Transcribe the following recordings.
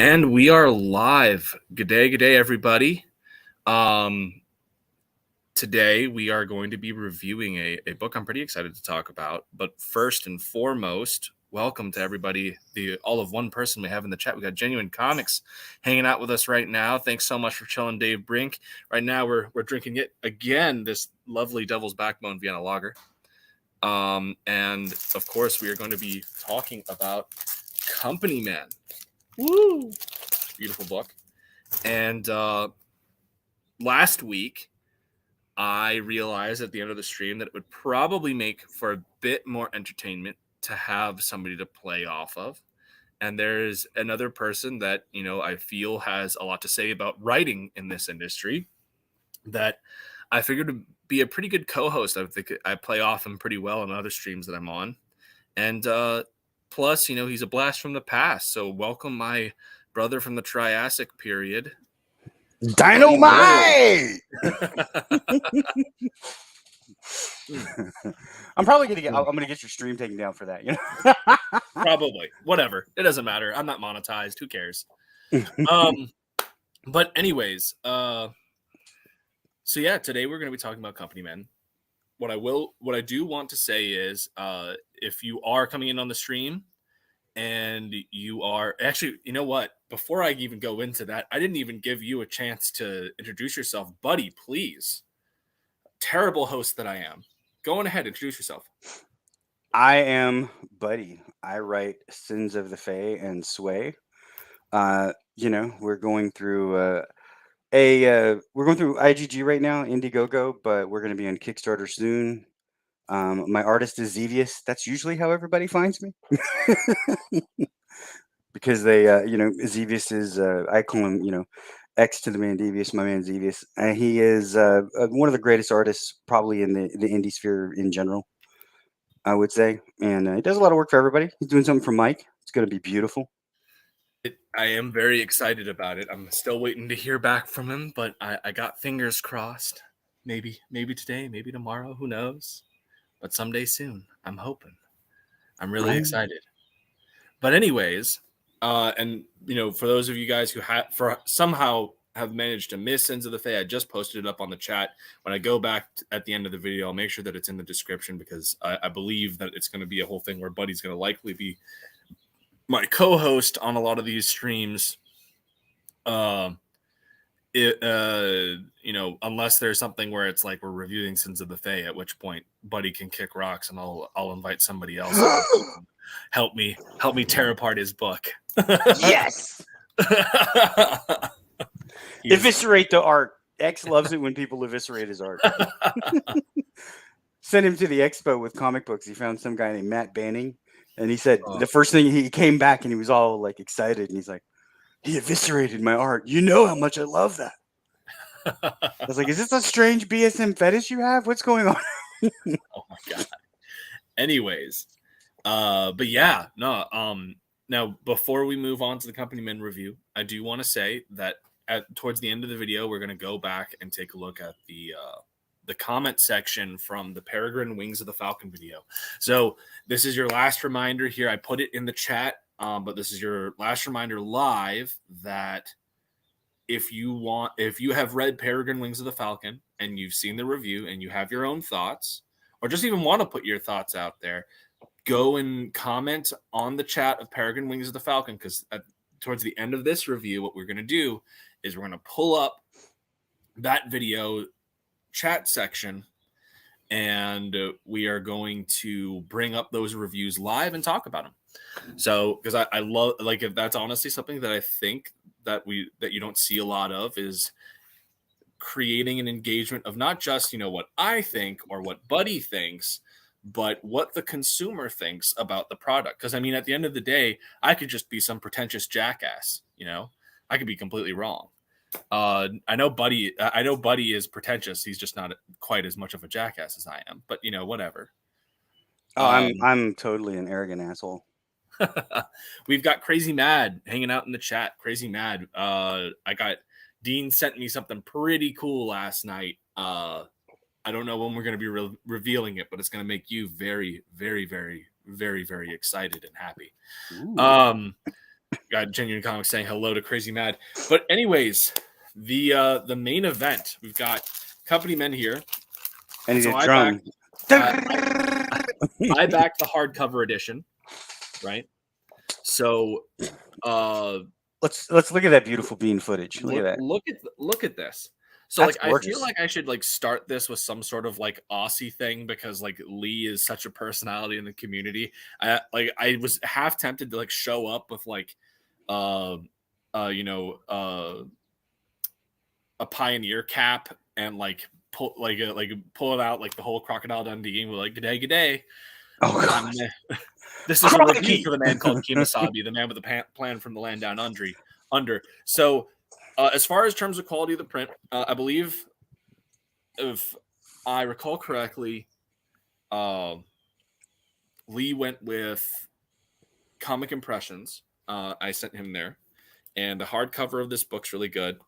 And we are live. Good day, everybody. Um, Today we are going to be reviewing a book I'm pretty excited to talk about. But first and foremost, welcome to everybody, all of one person we have in the chat. We got Genuine Comics hanging out with us right now. Thanks so much for chilling, Dave Brink. Right now we're drinking it again, this lovely Devil's Backbone Vienna Lager. And of course we are going to be talking about Company Man. Woo! Beautiful book. And last week, I realized at the end of the stream that it would probably make for a bit more entertainment to have somebody to play off of. And there's another person that, I feel has a lot to say about writing in this industry that I figured would be a pretty good co-host. I think I play off him pretty well on other streams that I'm on. And plus, he's a blast from the past. So welcome my brother from the Triassic period. Dynamite! I'm probably gonna get. I'm gonna get your stream taken down for that. Probably. Whatever. It doesn't matter. I'm not monetized. Who cares? But anyways, so yeah, today we're gonna be talking about Company Men. What I do want to say is, if you are coming in on the stream and you are actually, you know what? Before I even go into that, I didn't even give you a chance to introduce yourself. Buddy, please. Terrible host that I am. Go on ahead, introduce yourself. I am Buddy. I write Sins of the Fae and Sway. We're going through we're going through IGG right now, Indiegogo, but we're going to be on Kickstarter soon. My artist is Xevious. That's usually how everybody finds me. Because they, Xevious is, I call him, X to the man Devious, my man Xevious. And he is one of the greatest artists probably in the indie sphere in general, I would say. And he does a lot of work for everybody. He's doing something for Mike. It's going to be beautiful. I am very excited about it. I'm still waiting to hear back from him, but I got fingers crossed. Maybe today, maybe tomorrow, who knows? But someday soon, I'm hoping. I'm really excited. But anyways, and for those of you guys who somehow have managed to miss Sins of the Fae, I just posted it up on the chat. When I go back at the end of the video, I'll make sure that it's in the description because I believe that it's going to be a whole thing where Buddy's going to likely be my co-host on a lot of these streams. Unless there's something where it's like we're reviewing Sins of the Fae, at which point Buddy can kick rocks and I'll invite somebody else to help me tear apart his book. Yes. Eviscerate the art. X loves it when people eviscerate his art. Sent him to the expo with comic books. He found some guy named Matt Banning, and he said the first thing he came back and he was all like excited, and he's like, "He eviscerated my art. You know how much I love that." I was like, "Is this a strange BSM fetish you have? What's going on?" Oh my god. Anyways, but yeah, no. Now before we move on to the Company Men review, I do want to say that towards the end of the video, we're going to go back and take a look at the comment section from the Peregrine Wings of the Falcon video. So this is your last reminder here. I put it in the chat, but this is your last reminder live that if you have read Peregrine Wings of the Falcon and you've seen the review and you have your own thoughts, or just even want to put your thoughts out there, go and comment on the chat of Peregrine Wings of the Falcon, because towards the end of this review, what we're going to do is we're going to pull up that video chat section and we are going to bring up those reviews live and talk about them. So because I love, like, if that's honestly something that I think that you don't see a lot of, is creating an engagement of not just what I think or what Buddy thinks, but what the consumer thinks about the product. Because I mean, at the end of the day, I could just be some pretentious jackass. I could be completely wrong. I know Buddy is pretentious. He's just not quite as much of a jackass as I am. But whatever. Oh, I'm totally an arrogant asshole. We've got Crazy Mad hanging out in the chat. Crazy Mad. Dean sent me something pretty cool last night. I don't know when we're going to be revealing it, but it's going to make you very, very, very, very, very excited and happy. Got Genuine Comics saying hello to Crazy Mad. But anyways, the main event, we've got Company Men here. I need So a drum. I backed the hardcover edition, right? So let's look at that beautiful bean footage. Look at that. look at this. So That's like I feel gorgeous. like I should like start this with some sort of like Aussie thing because like Lee is such a personality in the community. I was half tempted to like show up with like you know a pioneer cap and like pull pull it out like the whole Crocodile Dundee and we're like good day. Oh god. This is a review for the man called Kemosabe, the man with the plan from the land down under. So, as far as terms of quality of the print, I believe, if I recall correctly, Lee went with Comic Impressions. I sent him there, and the hardcover of this book's really good.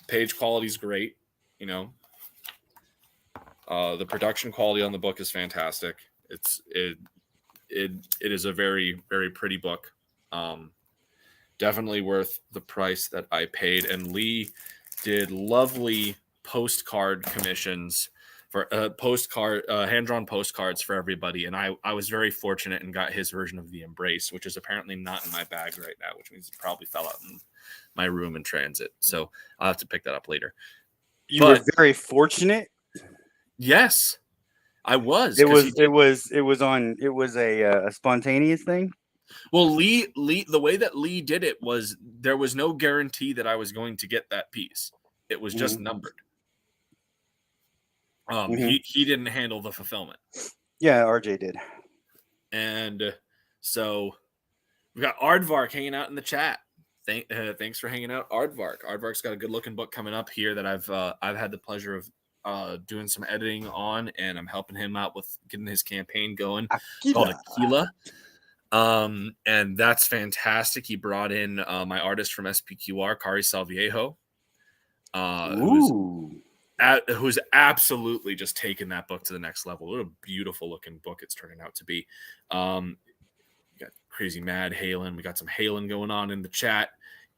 Page quality is great. You know, the production quality on the book is fantastic. It is a very, very pretty book. Definitely worth the price that I paid. And Lee did lovely postcard commissions for hand-drawn postcards for everybody. And I was very fortunate and got his version of The Embrace, which is apparently not in my bag right now, which means it probably fell out in my room in transit. So I'll have to pick that up later. You were very fortunate. Yes. I was. It was a spontaneous thing. Well, Lee, the way that Lee did it was there was no guarantee that I was going to get that piece. It was just numbered. He didn't handle the fulfillment. Yeah, RJ did. And so we got Aardvark hanging out in the chat. Thanks for hanging out, Aardvark. Aardvark's got a good looking book coming up here that I've had the pleasure of doing some editing on, and I'm helping him out with getting his campaign going. Called Aquila. And that's fantastic. He brought in my artist from SPQR, Kari Salviejo, who's absolutely just taken that book to the next level. What a beautiful looking book it's turning out to be. We got Crazy Mad Halen. We got some Halen going on in the chat.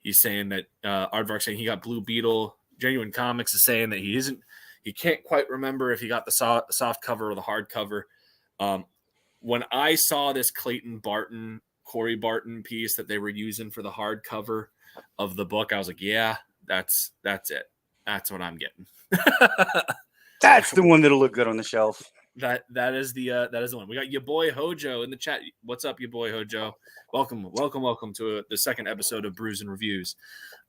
He's saying that Aardvark saying he got Blue Beetle. Genuine Comics is saying that he can't quite remember if he got the soft cover or the hard cover. When I saw this Corey Barton piece that they were using for the hardcover of the book, I was like, yeah, that's it. That's what I'm getting. That's the one that'll look good on the shelf. That is the one. We got your boy Hojo in the chat. What's up, your boy Hojo? Welcome to the second episode of Brews and Reviews.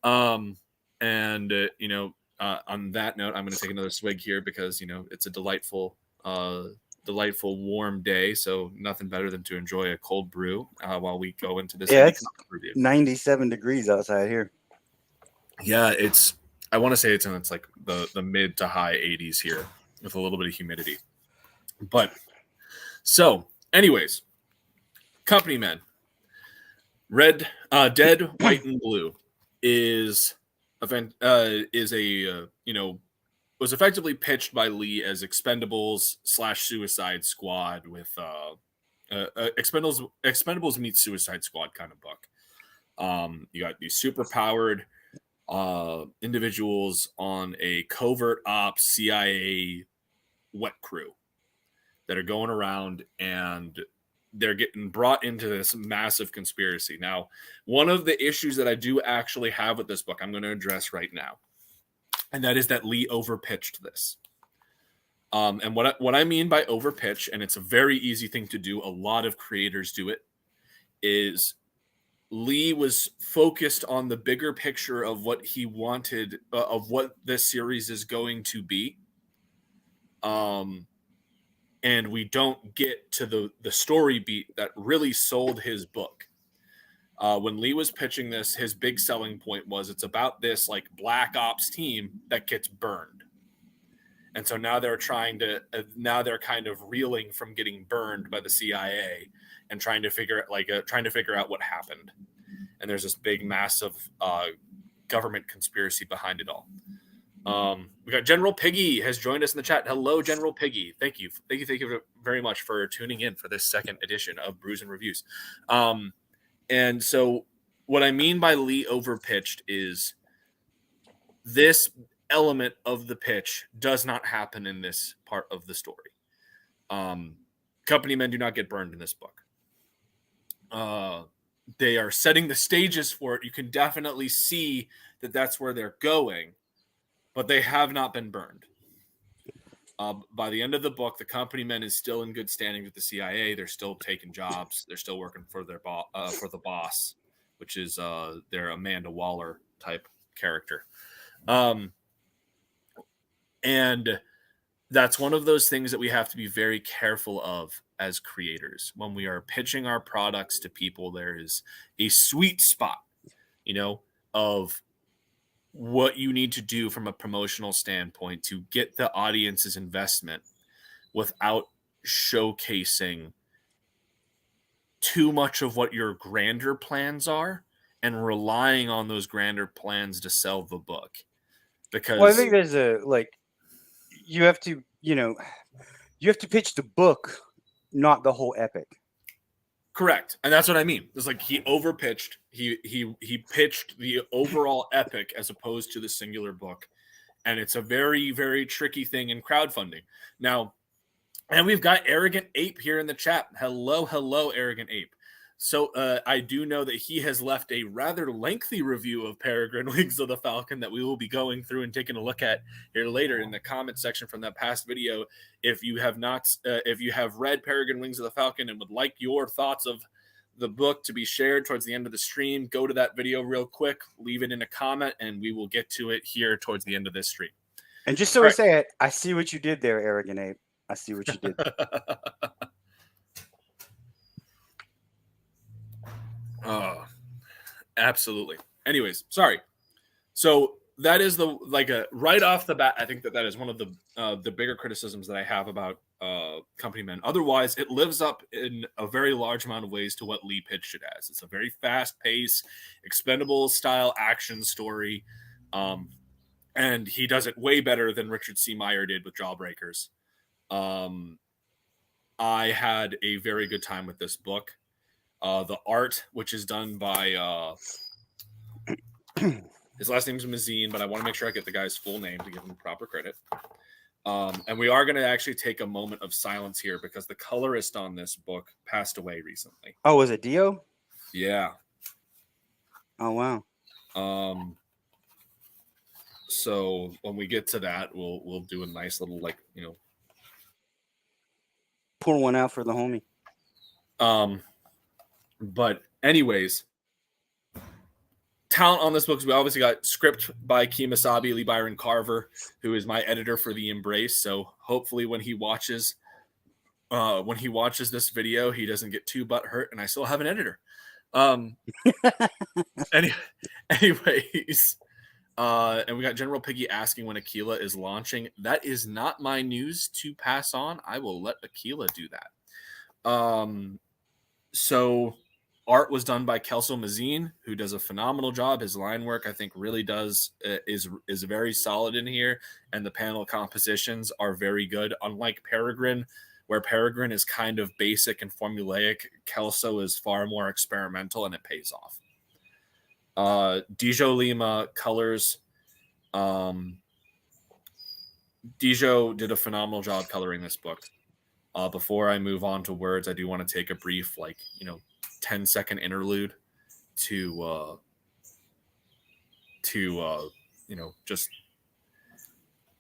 On that note, I'm going to take another swig here because it's a delightful warm day, so nothing better than to enjoy a cold brew while we go into this it's review. 97 degrees outside here. Yeah, I want to say it's like the mid to high 80s here with a little bit of humidity. But so anyways, Company Men, Dead, White, and Blue was effectively pitched by Lee as Expendables / Suicide Squad with Expendables meets Suicide Squad kind of book. You got these super powered individuals on a covert ops CIA wet crew that are going around and they're getting brought into this massive conspiracy. Now, one of the issues that I do actually have with this book, I'm going to address right now. And that is that Lee overpitched this. And what I mean by overpitch, and it's a very easy thing to do, a lot of creators do it, is Lee was focused on the bigger picture of what he wanted, of what this series is going to be. And we don't get to the story beat that really sold his book. When Lee was pitching this, his big selling point was it's about this like black ops team that gets burned. And so now they're kind of reeling from getting burned by the CIA and trying to figure out what happened. And there's this big, massive government conspiracy behind it all. We got General Piggy has joined us in the chat. Hello, General Piggy. Thank you very much for tuning in for this second edition of Brews and Reviews. And so what I mean by Lee overpitched is this element of the pitch does not happen in this part of the story. Company men do not get burned in this book. They are setting the stages for it. You can definitely see that that's where they're going, but they have not been burned. By the end of the book, the company men is still in good standing with the CIA. They're still taking jobs. They're still working for their for the boss, which is their Amanda Waller type character. And that's one of those things that we have to be very careful of as creators. When we are pitching our products to people, there is a sweet spot, of what you need to do from a promotional standpoint to get the audience's investment without showcasing too much of what your grander plans are and relying on those grander plans to sell the book. Because Well, I think there's you have to pitch the book, not the whole epic. Correct. And that's what I mean. It's like he overpitched. He pitched the overall epic as opposed to the singular book. And it's a very, very tricky thing in crowdfunding. Now, and we've got Arrogant Ape here in the chat. Hello, Arrogant Ape. So I do know that he has left a rather lengthy review of Peregrine Wings of the Falcon that we will be going through and taking a look at here later in the comment section from that past video. If you have not, if you have read Peregrine Wings of the Falcon and would like your thoughts of the book to be shared towards the end of the stream, go to that video real quick, leave it in a comment, and we will get to it here towards the end of this stream. And just so I say it, I see what you did there, Arrogant Ape. I see what you did. Absolutely. Anyways, sorry. So that is right off the bat, I think that is one of the bigger criticisms that I have about Company Men. Otherwise, it lives up in a very large amount of ways to what Lee pitched it as. It's a very fast-paced, Expendables style action story, and he does it way better than Richard C. Meyer did with Jawbreakers. I had a very good time with this book. The art, which is done by his last name is Mazine, but I want to make sure I get the guy's full name to give him proper credit. And we are going to actually take a moment of silence here because the colorist on this book passed away recently. Oh, was it Dio? Yeah. Oh, wow. So when we get to that, we'll do a nice little pour one out for the homie. But anyways, talent on this book, we obviously got script by Kemosabe, Lee Byron Carver, who is my editor for The Embrace. So hopefully when he watches this video, he doesn't get too butthurt and I still have an editor. Anyways, and we got General Piggy asking when Aquila is launching. That is not my news to pass on. I will let Aquila do that. So art was done by Kelso Mazine, who does a phenomenal job. His line work, I think, really is very solid in here, and the panel compositions are very good. Unlike Peregrine, where Peregrine is kind of basic and formulaic, Kelso is far more experimental, and it pays off. Dijo Lima colors. Dijo did a phenomenal job coloring this book. Before I move on to words, I do want to take a brief 10-second interlude to just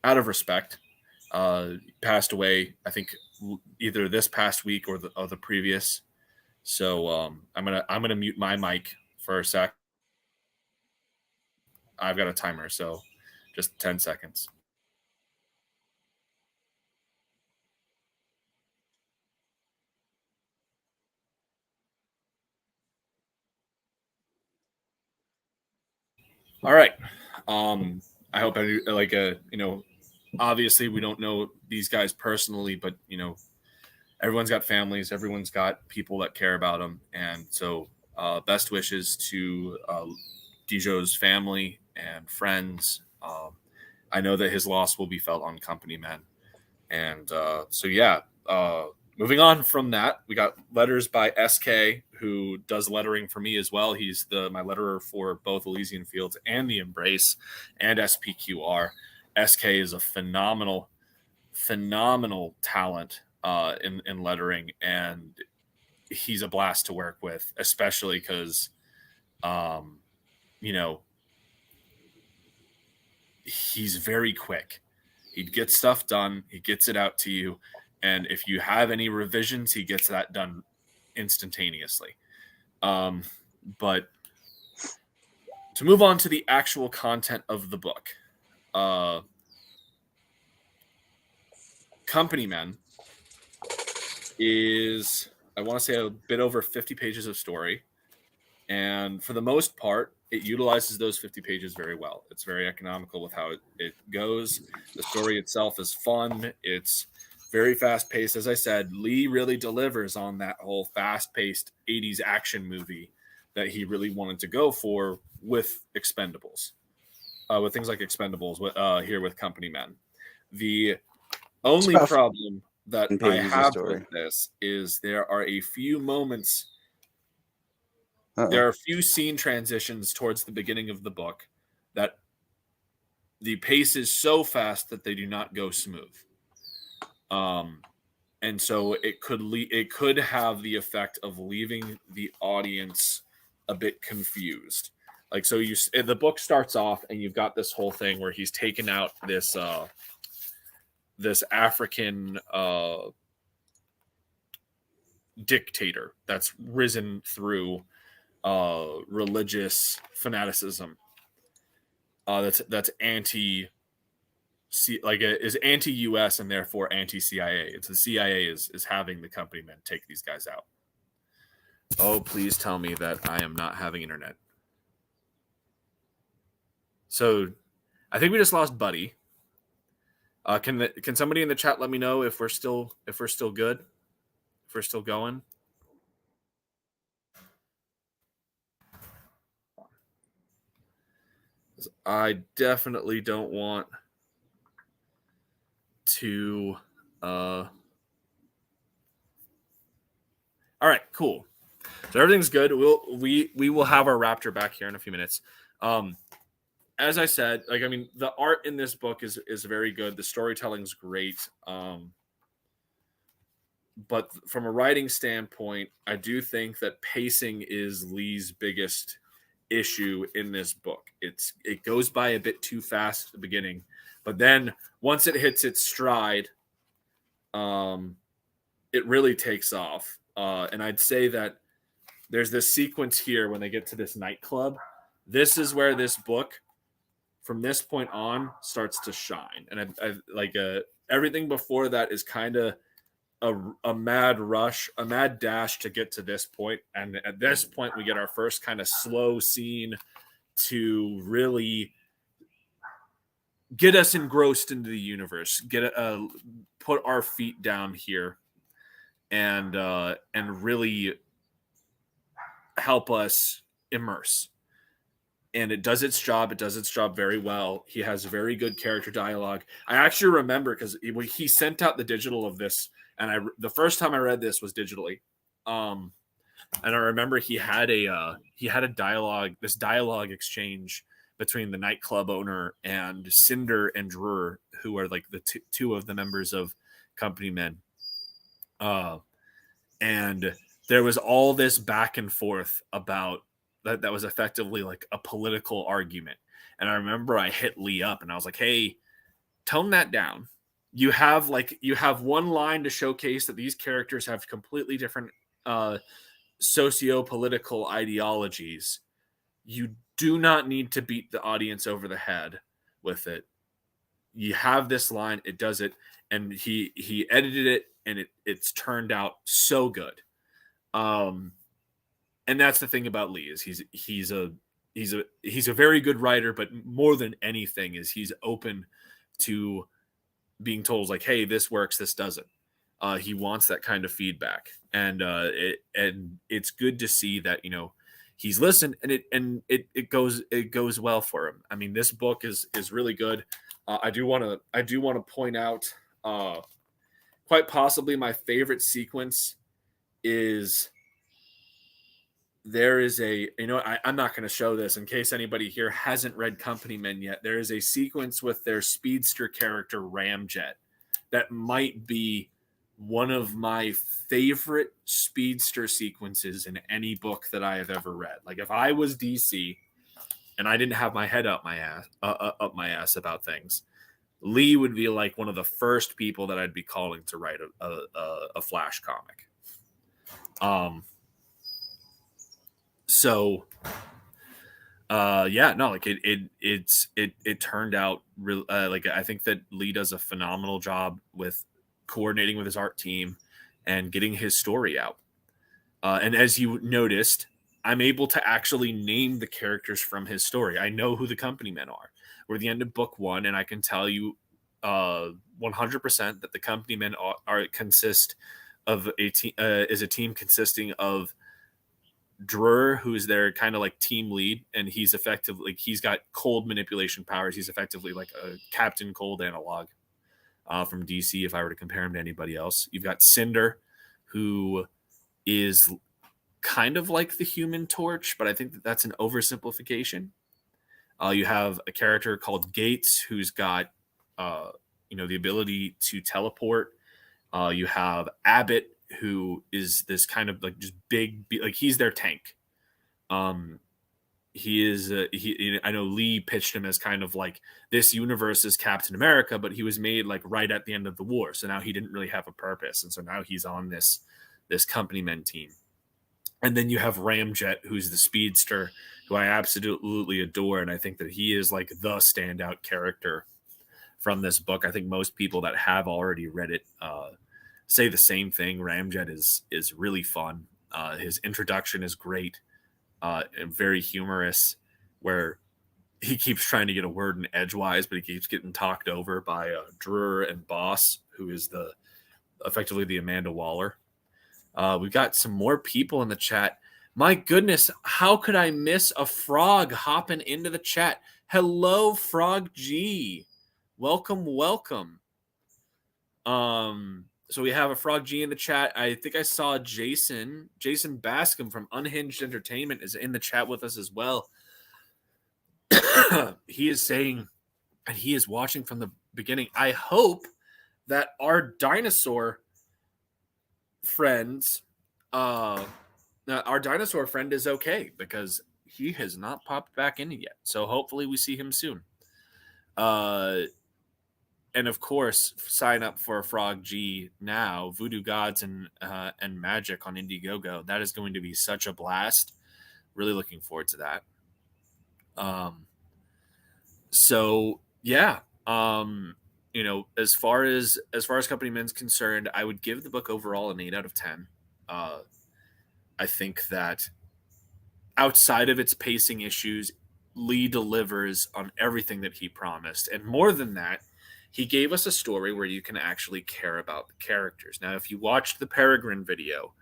out of respect. Passed away, I think, either this past week or the previous. So I'm gonna mute my mic for a sec. I've got a timer, so just 10 seconds. All right. I hope obviously we don't know these guys personally, but everyone's got families, everyone's got people that care about them, and so best wishes to Dijo's family and friends. I know that his loss will be felt on Company Men, and moving on from that, we got letters by SK, who does lettering for me as well. He's my letterer for both Elysian Fields and The Embrace and SPQR. SK is a phenomenal talent in lettering, and he's a blast to work with, especially because, you know, he's very quick. He gets stuff done. He gets it out to you. And if you have any revisions, he gets that done instantaneously. But to move on to the actual content of the book, Company Men is, I want to say, a bit over 50 pages of story. And for the most part, it utilizes those 50 pages very well. It's very economical with how it goes. The story itself is fun. It's very fast-paced. As I said, Lee really delivers on that whole fast-paced 80s action movie that he really wanted to go for with Expendables, with things like Expendables here with Company Men. The only problem that I have with this is there are a few moments. There are a few scene transitions towards the beginning of the book that the pace is so fast that they do not go smooth. And so it could have the effect of leaving the audience a bit confused. Like, so the book starts off and you've got this whole thing where he's taken out this African dictator that's risen through religious fanaticism that's anti is anti-US and therefore anti-CIA. It's the CIA is having the Company Men take these guys out. Oh, please tell me that I am not having internet. So I think we just lost Buddy. Can somebody in the chat let me know if we're still good? If we're still going? I definitely don't want to all right, cool. So everything's good. We will have our Raptor back here in a few minutes. As I said, like, I mean, the art in this book is very good. The storytelling's great. But from a writing standpoint, I do think that pacing is Lee's biggest issue in this book. It goes by a bit too fast at the beginning, but then once it hits its stride, it really takes off. And I'd say that there's this sequence here when they get to this nightclub. This is where this book, from this point on, starts to shine. And I like everything before that is kind of a mad rush, a mad dash to get to this point. And at this point, we get our first kind of slow scene to really get us engrossed into the universe, put our feet down here, and really help us immerse. And it does its job. It does its job very well. He has very good character dialogue. I actually remember because he sent out the digital of this, and the first time I read this was digitally, and I remember he had a dialogue exchange between the nightclub owner and Cinder and Drewer, who are like the two of the members of Company Men, and there was all this back and forth about that was effectively like a political argument. And I remember I hit Lee up and I was like, hey, tone that down. You have one line to showcase that these characters have completely different socio-political ideologies. You do not need to beat the audience over the head with it. You have this line, it does it, and he edited it, and it's turned out so good. And that's the thing about Lee is he's a very good writer, but more than anything is he's open to being told like, hey, this works, this doesn't. He wants that kind of feedback, and it's good to see that he's listened, and it goes well for him. I mean, this book is really good. I do want to point out quite possibly my favorite sequence is there is a, I'm not going to show this in case anybody here hasn't read Company Men yet. There is a sequence with their speedster character Ramjet that might be one of my favorite speedster sequences in any book that I have ever read. Like if I was DC and I didn't have my head up my ass about things, Lee would be like one of the first people that I'd be calling to write a Flash comic. So yeah, no, like it turned out real. Like I think that Lee does a phenomenal job with coordinating with his art team and getting his story out. And as you noticed, I'm able to actually name the characters from his story. I know who the company men are. We're at the end of book 1, and I can tell you 100% that the company men consist of is a team consisting of Drur, who's their kind of like team lead, and he's effectively, he's got cold manipulation powers. He's effectively like a Captain Cold analog from DC, if I were to compare him to anybody else. You've got Cinder, who is kind of like the Human Torch, but I think that that's an oversimplification. You have a character called Gates, who's got the ability to teleport. You have Abbott, who is this kind of like just big, like he's their tank. He is I know Lee pitched him as kind of like this universe is Captain America, but he was made like right at the end of the war, so now he didn't really have a purpose, and so now he's on this company men team. And then you have Ramjet, who's the speedster, who I absolutely adore, and I think that he is like the standout character from this book. I think most people that have already read it say the same thing. Ramjet is really fun. His introduction is great and very humorous, where he keeps trying to get a word in edgewise, but he keeps getting talked over by Drur and Boss, who is effectively the Amanda Waller. We've got some more people in the chat. My goodness, how could I miss a frog hopping into the chat? Hello, Frog G. Welcome. So we have a Frog G in the chat. I think I saw Jason Bascom from Unhinged Entertainment is in the chat with us as well. He is saying, and he is watching from the beginning. I hope that our dinosaur friends, our dinosaur friend is okay, because he has not popped back in yet. So hopefully we see him soon. And of course, sign up for Frog G now. Voodoo Gods and Magic on Indiegogo. That is going to be such a blast. Really looking forward to that. So yeah. As far as Company Men's concerned, I would give the book overall an 8 out of 10. I think that outside of its pacing issues, Lee delivers on everything that he promised, and more than that, he gave us a story where you can actually care about the characters. Now, if you watched the Peregrine video,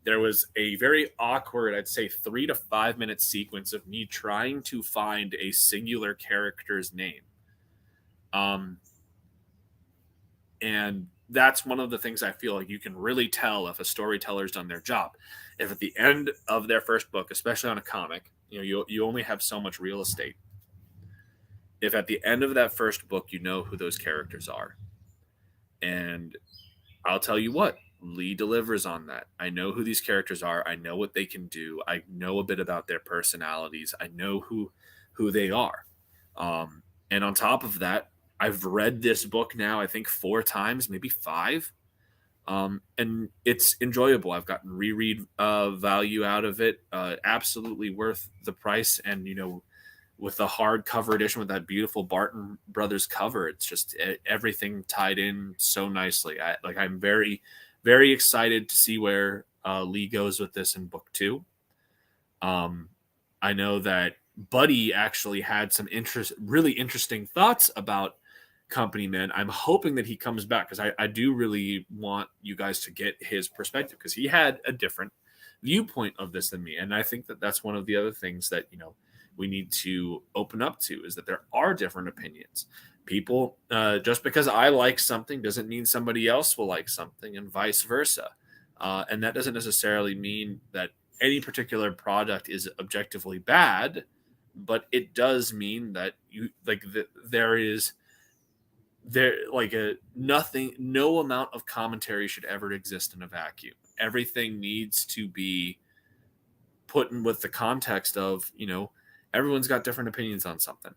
there was a very awkward, I'd say 3 to 5 minute sequence of me trying to find a singular character's name. And that's one of the things I feel like you can really tell if a storyteller's done their job. If at the end of their first book, especially on a comic, you only have so much real estate. If at the end of that first book, you know who those characters are. And I'll tell you what, Lee delivers on that. I know who these characters are. I know what they can do. I know a bit about their personalities. I know who they are. And on top of that, I've read this book now, I think 4 times, maybe 5. And it's enjoyable. I've gotten reread value out of it. Absolutely worth the price. And, with the hardcover edition with that beautiful Barton Brothers cover, it's just everything tied in so nicely. I'm very, very excited to see where Lee goes with this in book 2. I know that Buddy actually had some really interesting thoughts about Company Men. I'm hoping that he comes back, because I do really want you guys to get his perspective, because he had a different viewpoint of this than me. And I think that that's one of the other things that, we need to open up to, is that there are different opinions. people, just because I like something doesn't mean somebody else will like something, and vice versa. And that doesn't necessarily mean that any particular product is objectively bad, but it does mean that you like there like a nothing no amount of commentary should ever exist in a vacuum. Everything needs to be put in with the context of, everyone's got different opinions on something.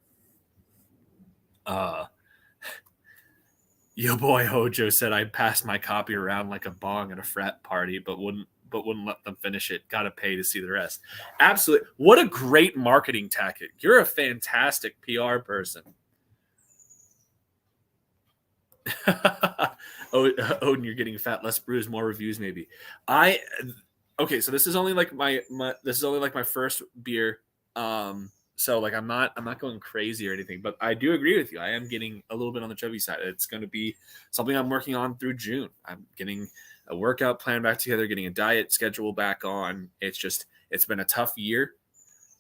Yo boy Hojo said I passed my copy around like a bong at a frat party, but wouldn't let them finish it. Gotta pay to see the rest. Absolutely. What a great marketing tactic. You're a fantastic PR person. Odin, you're getting fat. Less brews, more reviews, maybe. Okay, so this is only like my first beer. So like I'm not going crazy or anything, but I do agree with you. I am getting a little bit on the chubby side. It's going to be something I'm working on through June. I'm getting a workout plan back together, getting a diet schedule back on. It's been a tough year.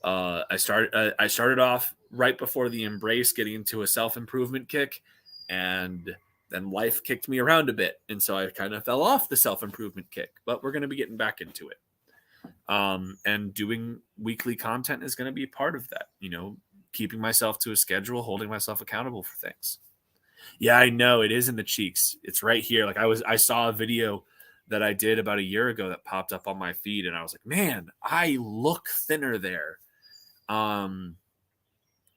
I started off right before the embrace, getting into a self-improvement kick, and then life kicked me around a bit, and so I kind of fell off the self-improvement kick, but we're going to be getting back into it. And doing weekly content is going to be part of that, keeping myself to a schedule, holding myself accountable for things. Yeah, I know it is in the cheeks. It's right here. Like I saw a video that I did about a year ago that popped up on my feed, and I was like, man, I look thinner there.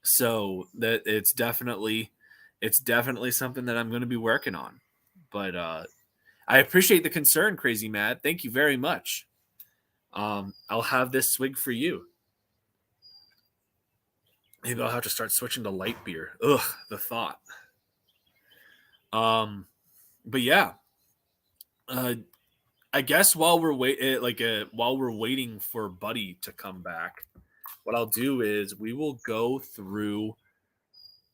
So that it's definitely something that I'm going to be working on. But I appreciate the concern, Crazy Mad. Thank you very much. I'll have this swig for you. Maybe I'll have to start switching to light beer. Ugh, the thought. But yeah. I guess while we're waiting for Buddy to come back, what I'll do is we will go through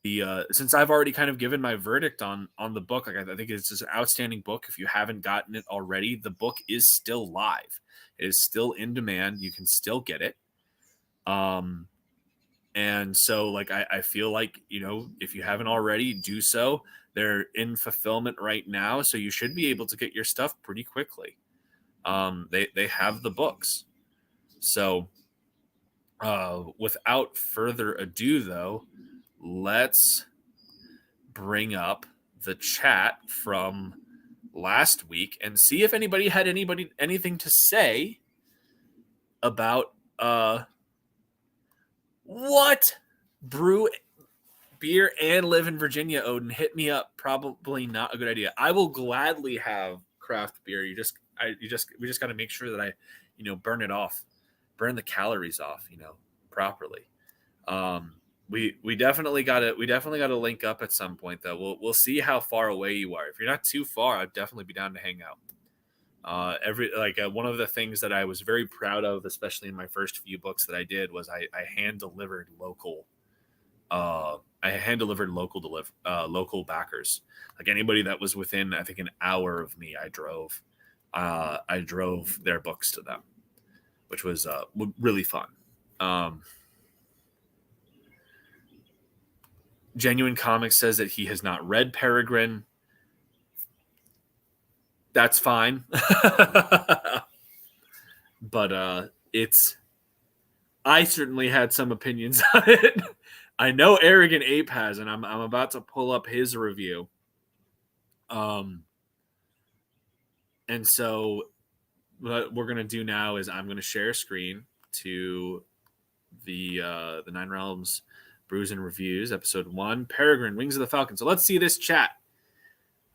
the since I've already kind of given my verdict on the book. Like I think it's just an outstanding book. If you haven't gotten it already, the book is still live. It is still in demand. You can still get it. And so like I feel like, if you haven't already, do so. They're in fulfillment right now, so you should be able to get your stuff pretty quickly. They have the books. So without further ado, though, let's bring up the chat from last week and see if anybody had anything to say about what brew beer and live in Virginia. Odin, hit me up. Probably not a good idea. I will gladly have craft beer. We just got to make sure that I burn it off, burn the calories off properly. We definitely got to link up at some point, though. We'll see how far away you are. If you're not too far, I'd definitely be down to hang out. One of the things that I was very proud of, especially in my first few books that I did, was I hand delivered local. Local backers. Like anybody that was within, I think, an hour of me, I drove their books to them, which was really fun. Genuine Comics says that he has not read Peregrine. That's fine. But I certainly had some opinions on it. I know Arrogant Ape has, and I'm about to pull up his review. And so what we're gonna do now is I'm gonna share a screen to the Nine Realms Brews and Reviews, episode 1, Peregrine, Wings of the Falcon. So let's see this chat.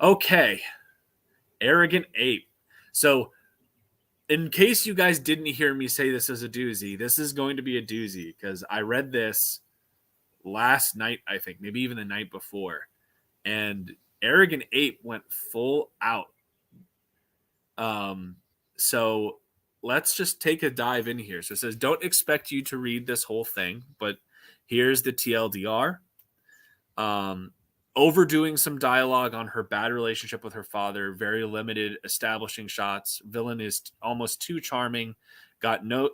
Okay. Arrogant Ape. So in case you guys didn't hear me say this is a doozy, this is going to be a doozy because I read this last night, I think, maybe even the night before. And Arrogant Ape went full out. So let's just take a dive in here. So it says, don't expect you to read this whole thing, but here's the TLDR. Overdoing some dialogue on her bad relationship with her father, very limited establishing shots. Villain is almost too charming.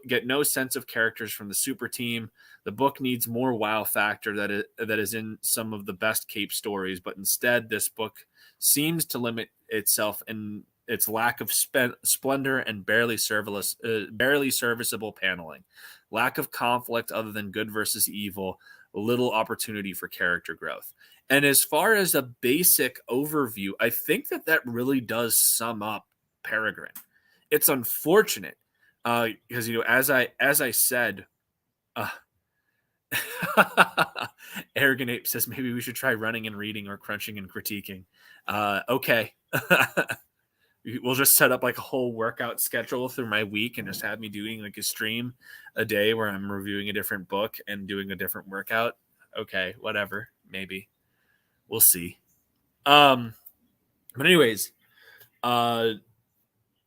Get no sense of characters from the super team. The book needs more wow factor that is in some of the best Cape stories, but instead this book seems to limit itself in its lack of splendor and barely serviceable paneling, lack of conflict other than good versus evil, little opportunity for character growth. And as far as a basic overview, I think that really does sum up Peregrine. It's unfortunate because as I said, uh, Arrogant Ape says maybe we should try running and reading or crunching and critiquing. Okay. We'll just set up like a whole workout schedule through my week and just have me doing like a stream a day where I'm reviewing a different book and doing a different workout. Okay, whatever. Maybe. We'll see. But anyways,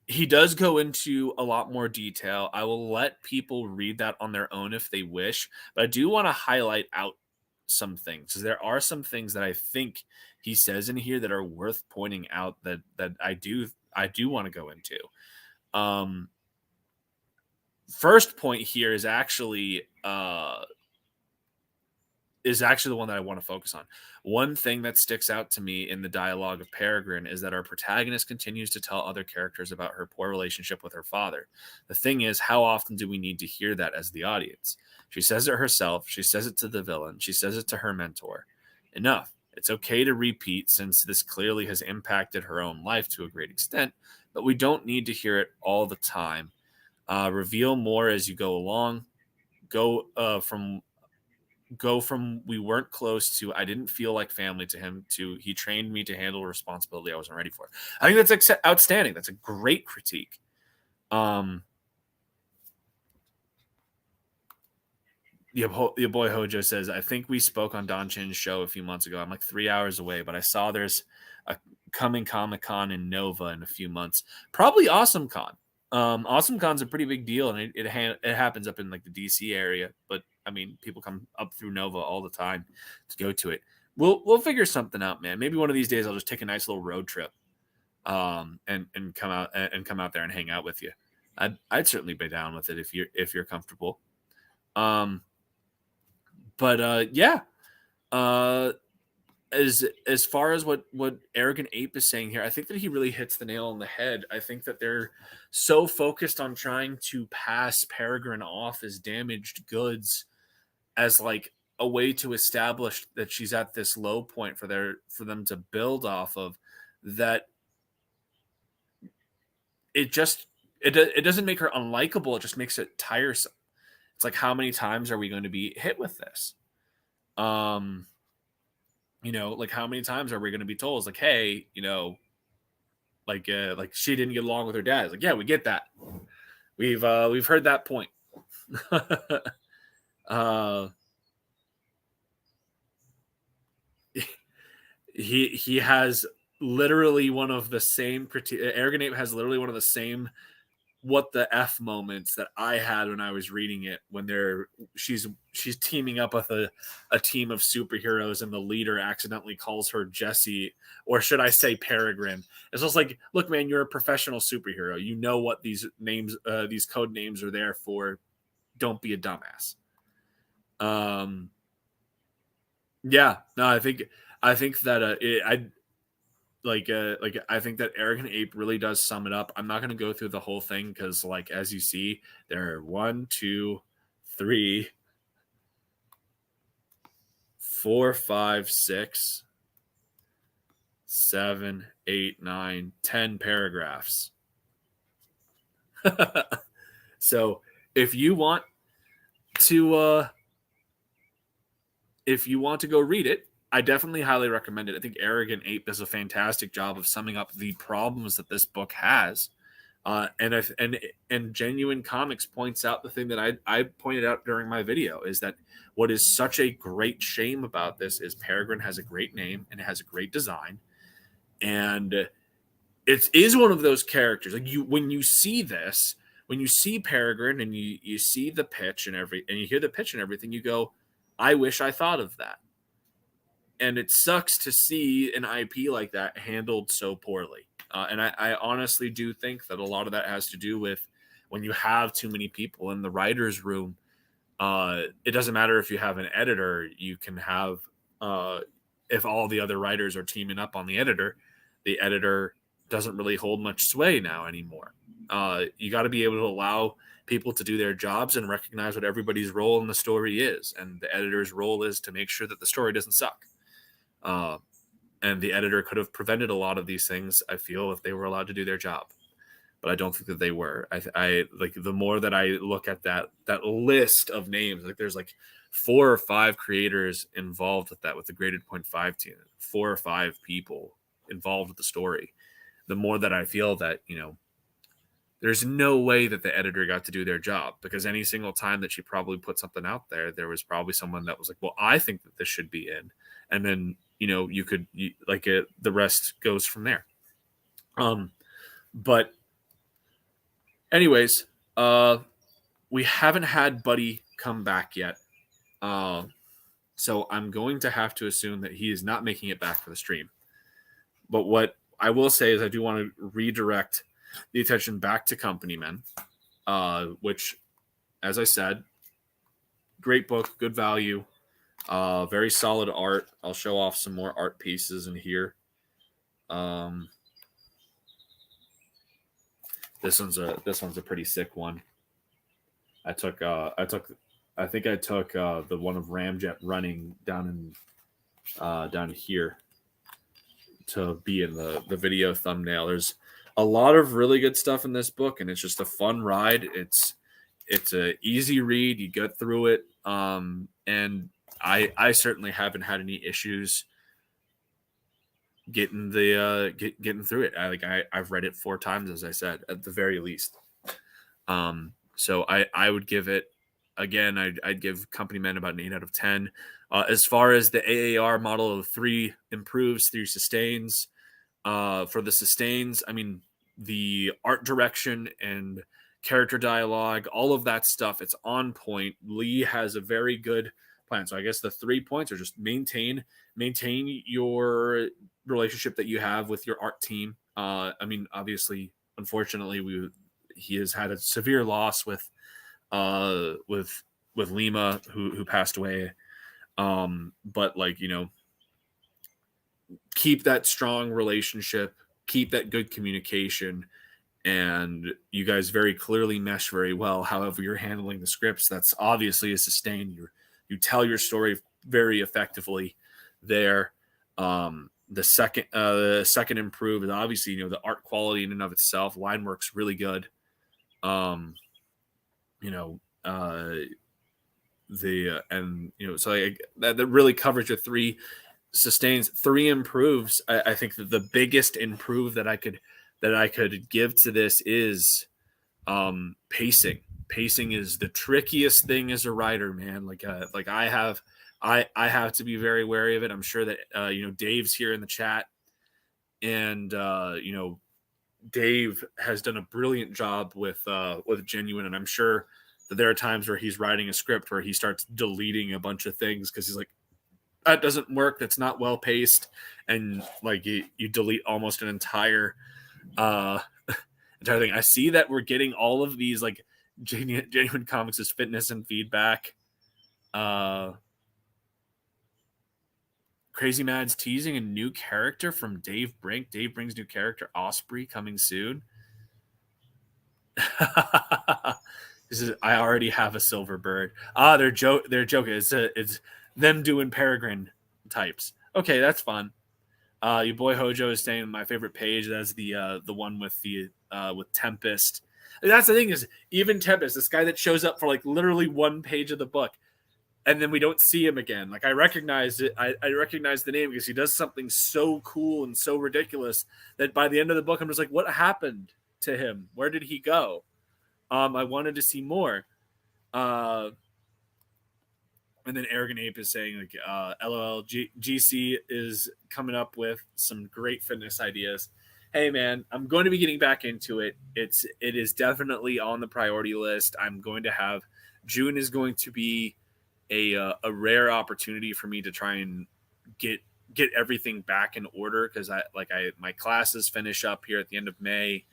he does go into a lot more detail. I will let people read that on their own if they wish, but I do want to highlight out some things because there are some things that I think he says in here that are worth pointing out that I do want to go into. First point here is actually the one that I want to focus on. One thing that sticks out to me in the dialogue of Peregrine is that our protagonist continues to tell other characters about her poor relationship with her father. The thing is, how often do we need to hear that as the audience? She says it herself. She says it to the villain. She says it to her mentor. Enough. It's okay to repeat since this clearly has impacted her own life to a great extent, but we don't need to hear it all the time. Reveal more as you go along. Go from we weren't close to I didn't feel like family to him to he trained me to handle a responsibility I wasn't ready for. I think that's outstanding. That's a great critique. Your boy Hojo says, I think we spoke on Don Chin's show a few months ago. I'm like 3 hours away, but I saw there's a coming Comic-Con in Nova in a few months. Probably Awesome Con. Awesome Con's a pretty big deal, and it happens up in like the DC area. But I mean, people come up through Nova all the time to go to it. We'll figure something out, man. Maybe one of these days I'll just take a nice little road trip, and come out there and hang out with you. I'd certainly be down with it if you're comfortable. Yeah. As far as what Arrogant Ape is saying here, I think that he really hits the nail on the head. I think that they're so focused on trying to pass Peregrine off as damaged goods as like a way to establish that she's at this low point for them to build off of, that it doesn't make her unlikable. It just makes it tiresome. It's like, how many times are we going to be hit with this? Like how many times are we going to be told, like, hey, like she didn't get along with her dad. It's like, yeah, we get that. We've heard that point. He has literally one of the same Arrogant Ape has literally one of the same what the F moments that I had when I was reading it, when she's teaming up with a team of superheroes and the leader accidentally calls her Jessie, or should I say Peregrine. It's just like, look, man, you're a professional superhero. You know what these names, these code names are there for. Don't be a dumbass. Yeah, no, I think that I think that Arrogant Ape really does sum it up. I'm not going to go through the whole thing because, like, as you see, there are 1, 2, 3, 4, 5, 6, 7, 8, 9, 10 paragraphs. So if you want to go read it, I definitely highly recommend it. I think Arrogant Ape does a fantastic job of summing up the problems that this book has. And Genuine Comics points out the thing that I pointed out during my video, is that what is such a great shame about this is Peregrine has a great name and it has a great design. And it is one of those characters. Like, when you see this, when you see Peregrine and you see the pitch and you hear the pitch and everything, you go, I wish I thought of that. And it sucks to see an IP like that handled so poorly. And I honestly do think that a lot of that has to do with when you have too many people in the writer's room, it doesn't matter if you have an editor. You can have, if all the other writers are teaming up on the editor doesn't really hold much sway now anymore. You got to be able to allow people to do their jobs and recognize what everybody's role in the story is. And the editor's role is to make sure that the story doesn't suck. And the editor could have prevented a lot of these things, I feel, if they were allowed to do their job. But I don't think that they were. I like, the more that I look at that list of names, like there's like 4 or 5 creators involved with that, with the graded 0.5 team, 4 or 5 people involved with the story. The more that I feel that, there's no way that the editor got to do their job, because any single time that she probably put something out there, there was probably someone that was like, well, I think that this should be in. And then, the rest goes from there. But anyways, we haven't had Buddy come back yet. So I'm going to have to assume that he is not making it back for the stream. But what I will say is I do want to redirect the attention back to Company Men, which, as I said, great book, good value, very solid art. I'll show off some more art pieces in here. This one's a pretty sick one. I think I took the one of Ramjet running down here to be in the video thumbnail. There's a lot of really good stuff in this book, and it's just a fun ride. It's a easy read. You get through it, and I certainly haven't had any issues getting getting through it. I've read it 4 times, as I said, at the very least. So I would give it, again, I'd give Company Men about an 8 out of 10. As far as the AAR model of 3 improves, 3 sustains. For the sustains, I mean, the art direction and character dialogue, all of that stuff, it's on point. Lee has a very good plan. So I guess the 3 points are just maintain your relationship that you have with your art team. I mean, obviously, unfortunately, he has had a severe loss with Lima, who passed away. But keep that strong relationship, keep that good communication, and you guys very clearly mesh very well. However you're handling the scripts, that's obviously a sustain. You tell your story very effectively there. The second improve is obviously, the art quality in and of itself. Line work's really good. So that really covers your 3 sustains. 3 improves. I think that the biggest improve that I could give to this is pacing. Pacing is the trickiest thing as a writer, man. I have to be very wary of it. I'm sure that Dave's here in the chat, and Dave has done a brilliant job with Genuine, and I'm sure that there are times where he's writing a script where he starts deleting a bunch of things because he's like, that doesn't work, that's not well paced, and you delete almost an entire thing. I see that we're getting all of these Genuine Comics' fitness and feedback. Crazy Mad's teasing a new character from Dave Brink. Dave Brink's new character, Osprey, coming soon. I already have a silver bird. They're joking. It's them doing peregrine types. Okay, that's fun. Your boy Hojo is saying my favorite page. That's the one with Tempest. And that's the thing, is even Tempest, this guy that shows up for literally 1 page of the book, and then we don't see him again. I recognized it. I recognized the name because he does something so cool and so ridiculous that by the end of the book, I'm just like, what happened to him? Where did he go? I wanted to see more. And then Arrogant Ape is saying LOL, GC is coming up with some great fitness ideas. Hey man, I'm going to be getting back into it. It is definitely on the priority list. I'm going to have June is going to be a rare opportunity for me to try and get everything back in order, because my classes finish up here at the end of May,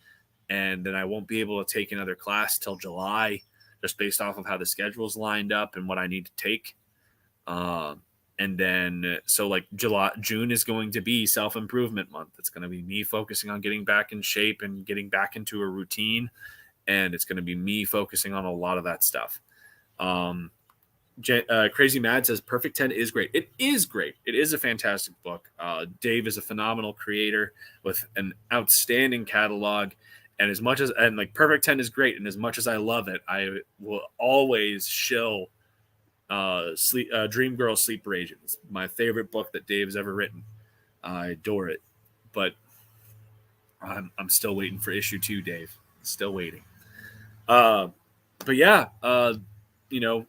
and then I won't be able to take another class till July, just based off of how the schedule's lined up and what I need to take. And then so like June is going to be self-improvement month. It's going to be me focusing on getting back in shape and getting back into a routine, and it's going to be me focusing on a lot of that stuff. Crazy Mad says Perfect 10 is great. It is great. It is a fantastic book. Dave is a phenomenal creator with an outstanding catalog. And as much as, and like Perfect 10 is great. And as much as I love it, I will always shill Dream Girl Sleeper Agent. It's my favorite book that Dave's ever written. I adore it. But I'm still waiting for issue 2, Dave. Still waiting. But yeah, you know,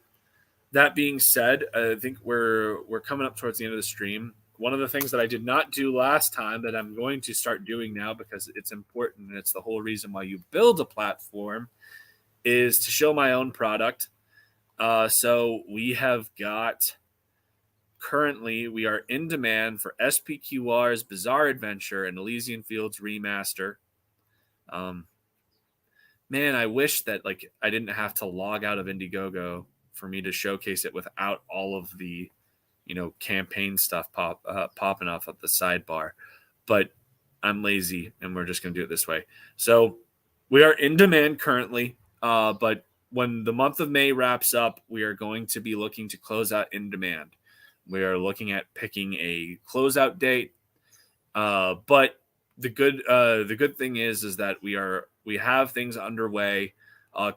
that being said, I think we're coming up towards the end of the stream. One of the things that I did not do last time that I'm going to start doing now because it's important and it's the whole reason why you build a platform is to show my own product. So we have got currently we are in demand for SPQR's Bizarre Adventure and Elysian Fields Remaster. Man, I wish that like I didn't have to log out of Indiegogo for me to showcase it without all of the, campaign stuff popping off at the sidebar. But I'm lazy and we're just going to do it this way. So we are in demand currently, but when the month of May wraps up, we are going to be looking to close out in demand. We are looking at picking a closeout date. But the good thing is that we have things underway.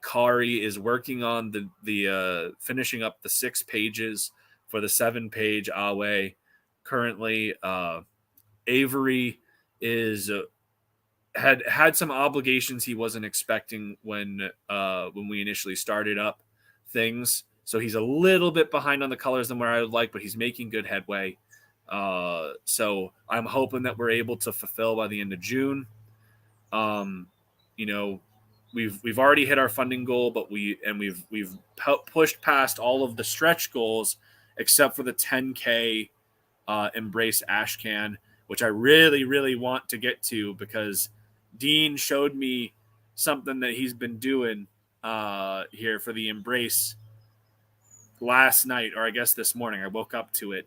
Kari is working on the finishing up the 6 pages for the 7-page Awe. Currently, Avery is had some obligations he wasn't expecting when we initially started up things. So he's a little bit behind on the colors than where I would like, but he's making good headway. So I'm hoping that we're able to fulfill by the end of June. We've already hit our funding goal, but we've pushed past all of the stretch goals except for the 10K Embrace Ashcan, which I really, really want to get to because Dean showed me something that he's been doing here for the Embrace last night, or I guess this morning. I woke up to it,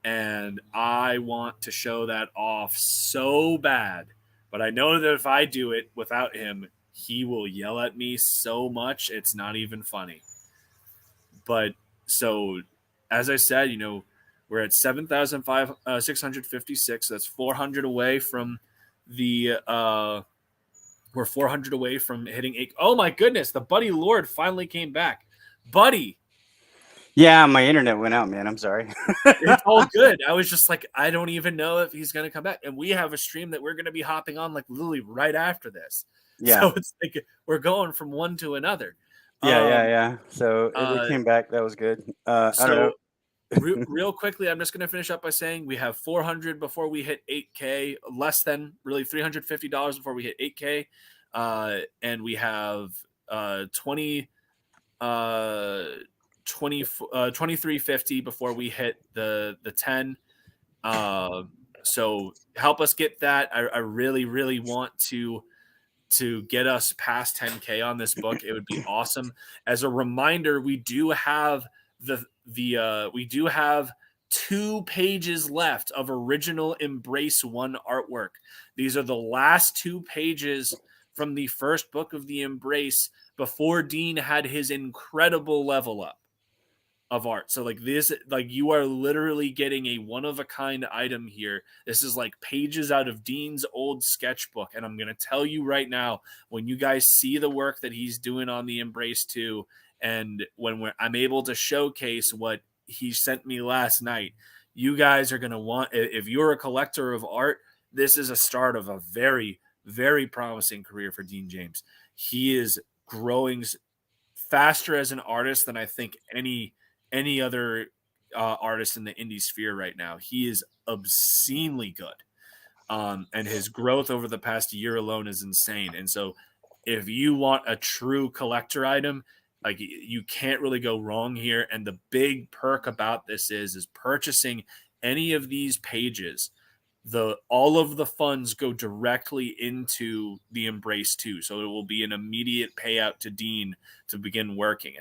and I want to show that off so bad. But I know that if I do it without him, he will yell at me so much, it's not even funny. But so, as I said, we're at 7,656. That's 400 away from the. We're 400 away from hitting 8. Oh my goodness! The Buddy Lord finally came back. Buddy. Yeah, my internet went out, man. I'm sorry. It's all good. I was just like, I don't even know if he's going to come back. And we have a stream that we're going to be hopping on like literally right after this. Yeah. So it's like we're going from one to another. Yeah. So it came back. That was good. I don't know. Real quickly, I'm just going to finish up by saying we have 400 before we hit 8K, less than really $350 before we hit 8K. And we have 2350 before we hit the 10. So help us get that. I really, really want to get us past 10K on this book. It would be awesome. As a reminder, we do have we do have 2 pages left of original Embrace 1 artwork. These are the last 2 pages from the first book of the Embrace before Dean had his incredible level up of art. So like this, like you are literally getting a one-of-a-kind item here. This is like pages out of Dean's old sketchbook. And I'm going to tell you right now, when you guys see the work that he's doing on the Embrace 2, and when I'm able to showcase what he sent me last night, you guys are going to want, if you're a collector of art, this is a start of a very, very promising career for Dean James. He is growing faster as an artist than I think any other artist in the indie sphere right now. He is obscenely good. And his growth over the past year alone is insane. And so if you want a true collector item, like you can't really go wrong here. And the big perk about this is purchasing any of these pages all of the funds go directly into the Embrace 2. So it will be an immediate payout to Dean to begin working.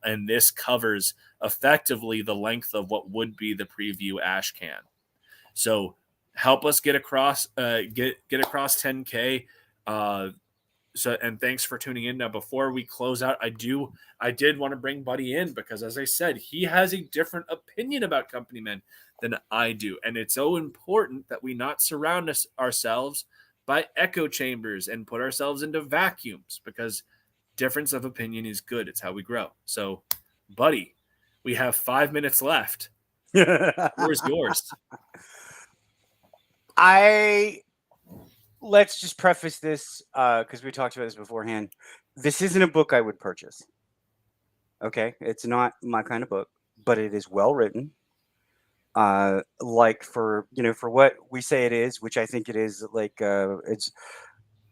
And this covers effectively the length of what would be the preview ash can. So help us get across get across 10K. And thanks for tuning in. Now, before we close out, I did want to bring Buddy in because, as I said, he has a different opinion about company men than I do, and it's so important that we not surround ourselves by echo chambers and put ourselves into vacuums, because difference of opinion is good. It's how we grow. So, Buddy, we have 5 minutes left. The floor is yours. Let's just preface this because we talked about this beforehand. This isn't a book I would purchase. Okay, it's not my kind of book, but it is well written. Like for what we say it is, which I think it is. Like it's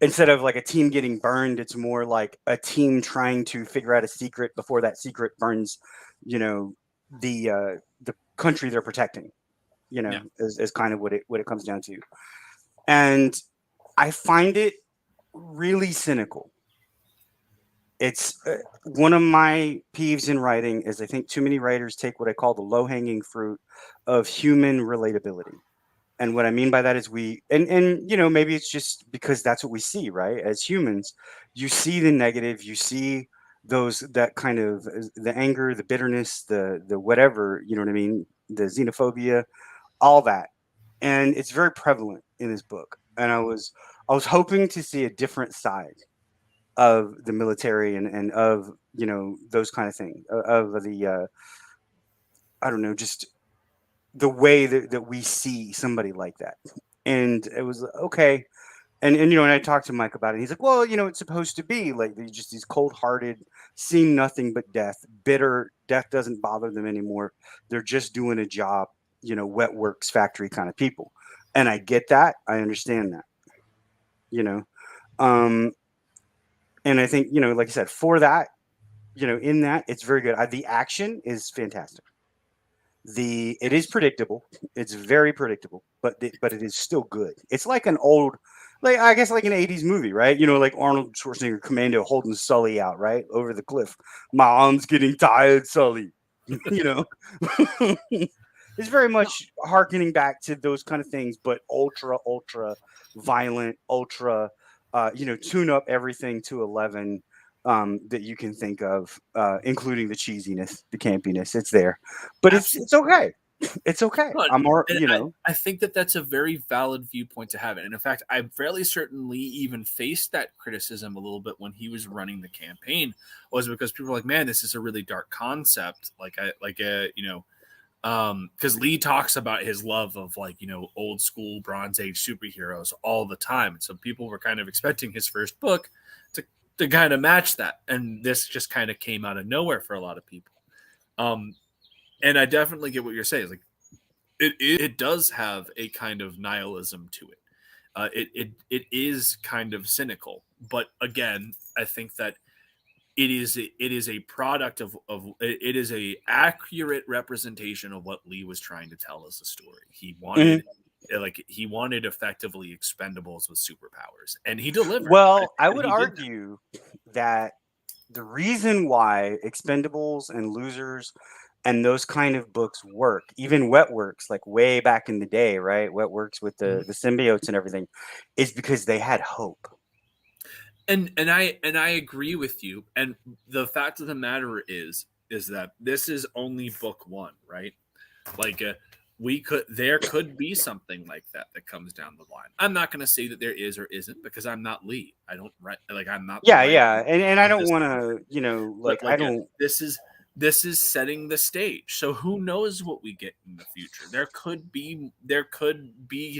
instead of like a team getting burned, it's more like a team trying to figure out a secret before that secret burns. The country they're protecting. Yeah. Is kind of what it comes down to, and I find it really cynical. It's one of my peeves in writing is I think too many writers take what I call the low-hanging fruit of human relatability. And what I mean by that is maybe it's just because that's what we see, right? As humans, you see the negative, you see that kind of the anger, the bitterness, the whatever, you know what I mean? The xenophobia, all that. And it's very prevalent in this book. And I was hoping to see a different side of the military and of those kind of things of the I don't know, just the way that we see somebody like that. And it was okay. And I talked to Mike about it. He's like, well, it's supposed to be like just these cold-hearted, seeing nothing but death, bitter. Death doesn't bother them anymore. They're just doing a job, wet works factory kind of people. And I get that. I understand that. Um, and I think like I said, for that, in that it's very good. The action is fantastic. It is predictable. It's very predictable, but it is still good. It's like an old, like I guess like an '80s movie, right? Like Arnold Schwarzenegger Commando holding Sully out right over the cliff. My arm's getting tired, Sully. It's very much harkening back to those kind of things, but ultra violent, ultra, tune up everything to 11. That you can think of, including the cheesiness, the campiness. It's there, but it's okay. It's okay. I'm more, I think that's a very valid viewpoint to have it. And in fact, I'm fairly certainly even faced that criticism a little bit when he was running the campaign, was because people were like, man, this is a really dark concept. Because Lee talks about his love of old school Bronze Age superheroes all the time. And so people were kind of expecting his first book to kind of match that. And this just kind of came out of nowhere for a lot of people. And I definitely get what you're saying. Like it does have a kind of nihilism to it. It is kind of cynical, but again, I think that it is a product of it is a accurate representation of what Lee was trying to tell as a story. He wanted he wanted effectively Expendables with superpowers, and he delivered. Well, I would argue that the reason why Expendables and Losers and those kind of books work, even Wetworks, like way back in the day, right? Wetworks with the symbiotes and everything, is because they had hope. And I agree with you. And the fact of the matter is that this is only book one, right? Like there could be something like that comes down the line. I'm not going to say that there is or isn't, because I'm not Lee. I don't write, like I'm not. Yeah. And I don't want to, I don't. This is setting the stage. So who knows what we get in the future? There could be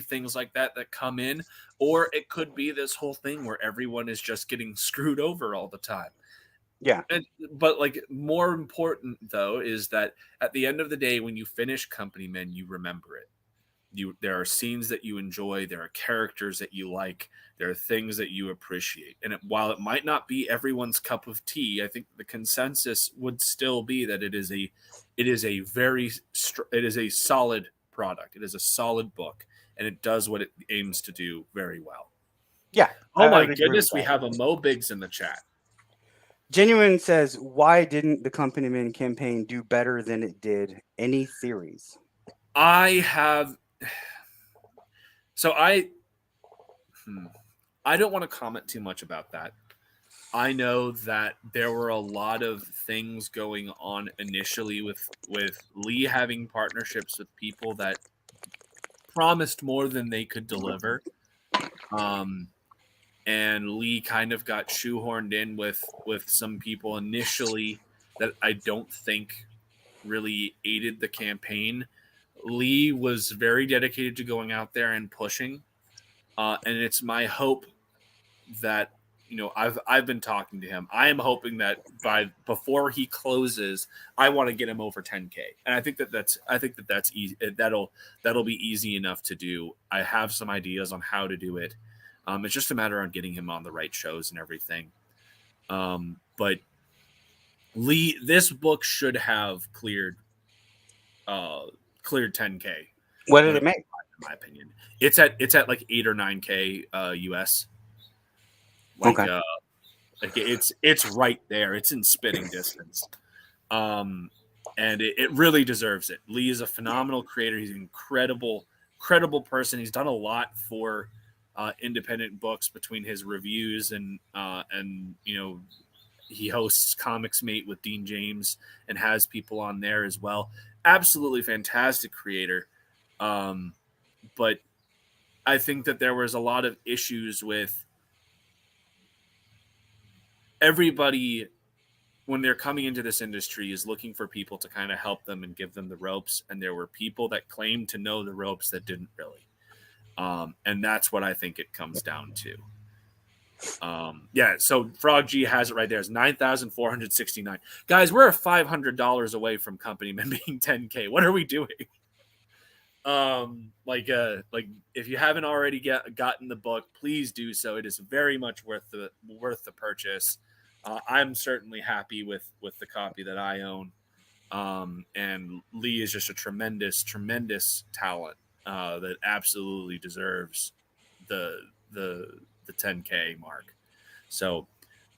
things like that come in, or it could be this whole thing where everyone is just getting screwed over all the time. Yeah. But more important though is that at the end of the day, when you finish Company Men, you remember it. There are scenes that you enjoy, there are characters that you like, there are things that you appreciate. And while it might not be everyone's cup of tea, I think the consensus would still be that it is a solid product. It is a solid book. and it does what it aims to do very well. Yeah, Oh I my would agree with goodness, we that. have a Mo Biggs in the chat. Genuine says, why didn't the Company Men campaign do better than it did? Any theories? I have so I don't want to comment too much about that. I know that there were a lot of things going on initially with Lee having partnerships with people that promised more than they could deliver. And Lee kind of got shoehorned in with some people initially that I don't think really aided the campaign. Lee was very dedicated to going out there and pushing, and it's my hope that I've been talking to him. I am hoping that before he closes, I want to get him over 10K, and I think that's easy. That'll be easy enough to do. I have some ideas on how to do it. It's just a matter of getting him on the right shows and everything. But Lee, this book should have cleared 10K. What did When it make? in my opinion, it's at like 8 or 9K US. Like Okay. it's right there. It's in spitting distance. And it really deserves it. Lee is a phenomenal creator. He's an incredible person. He's done a lot for independent books between his reviews and he hosts Comics Mate with Dean James and has people on there as well. Absolutely fantastic creator. But I think that there was a lot of issues with everybody when they're coming into this industry is looking for people to kind of help them and give them the ropes. And there were people that claimed to know the ropes that didn't really. And that's what I think it comes down to. Yeah, so Frog G has it right there. It's 9,469. Guys, we're $500 away from Company Men being 10K. What are we doing? Like if you haven't already gotten the book, please do so. It is very much worth the purchase. I'm certainly happy with the copy that I own. And Lee is just a tremendous talent that absolutely deserves the 10K mark. So,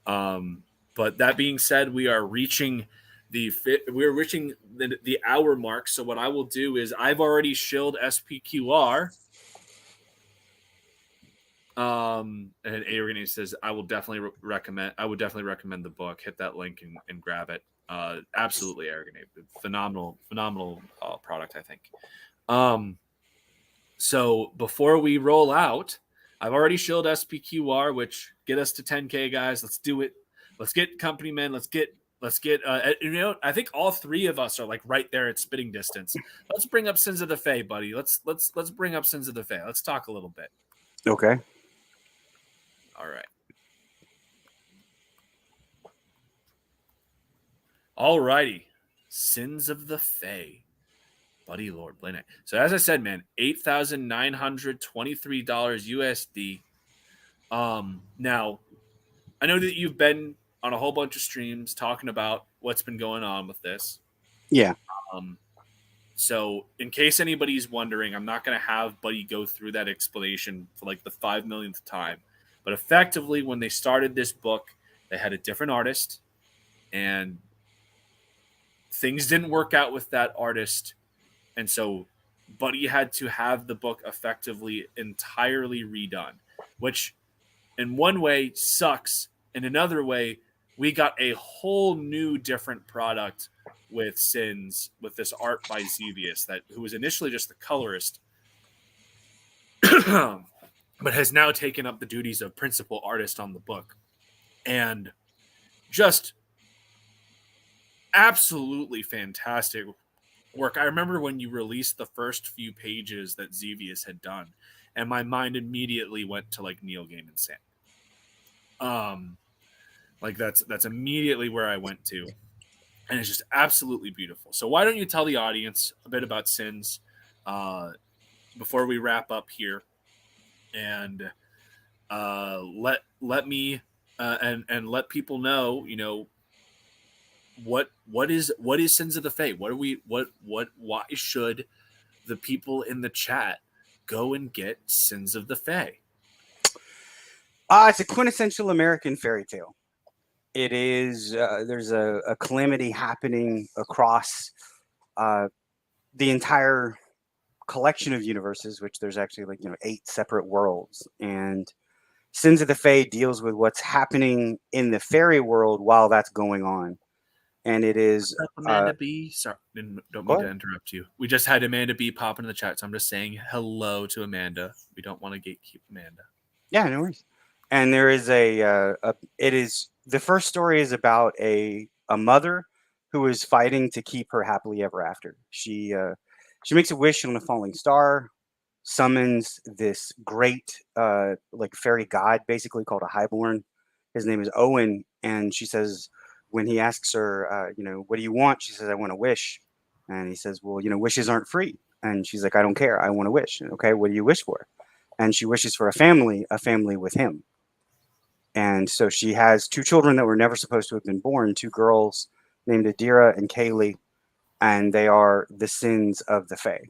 but that being said, we are reaching the hour mark. So what I will do is I've already shilled SPQR. And Aorgany says I would definitely recommend the book. Hit that link and grab it. Absolutely, Aorgany, phenomenal product, I think. So before we roll out, I've already shilled SPQR, which get us to 10K, guys. Let's do it. Let's get Company Men. Let's get. I think all three of us are like right there at spitting distance. Let's bring up Sins of the Fae, buddy. Let's bring up Sins of the Fae. Let's talk a little bit. Okay. All right. All righty. Sins of the Fae. Buddy Lord Blade Knight. So as I said, man, $8,923 USD. Now, I know that you've been on a whole bunch of streams talking about what's been going on with this. Yeah. So in case anybody's wondering, I'm not going to have Buddy go through that explanation for like the 5 millionth time. But effectively, when they started this book, they had a different artist, and things didn't work out with that artist. And so Buddy had to have the book effectively entirely redone, which in one way sucks. In another way, we got a whole new different product with Sins, with this art by Xevious, who was initially just the colorist, but has now taken up the duties of principal artist on the book. And just absolutely fantastic work. I remember when you released the first few pages that Xevious had done, and my mind immediately went to like Neil Gaiman Sand. Like that's immediately where I went to, and it's just absolutely beautiful. So why don't you tell the audience a bit about Sins before we wrap up here, and let me and let people know, what is Sins of the Fae? Why should the people in the chat go and get Sins of the Fae? It's a quintessential American fairy tale. It is. There's a calamity happening across uh, the entire collection of universes, which there's actually like 8 separate worlds, and Sins of the Fae deals with what's happening in the fairy world while that's going on, and it is. What's up, Amanda B? Sorry, don't Go mean to ahead. interrupt you. We just had Amanda B pop into the chat, so I'm just saying hello to Amanda. We don't want to gatekeep Amanda. Yeah, no worries. And there is a it is the first story is about a mother who is fighting to keep her happily ever after. She makes a wish on a falling star, summons this great like fairy god basically called a highborn. His name is Owen, and she says when he asks her, what do you want? She says, I want a wish, and he says, well, wishes aren't free. And she's like, I don't care, I want a wish. Okay, what do you wish for? And she wishes for a family with him. And so she has 2 children that were never supposed to have been born, 2 girls named Adira and Kaylee, and they are the sins of the Fae.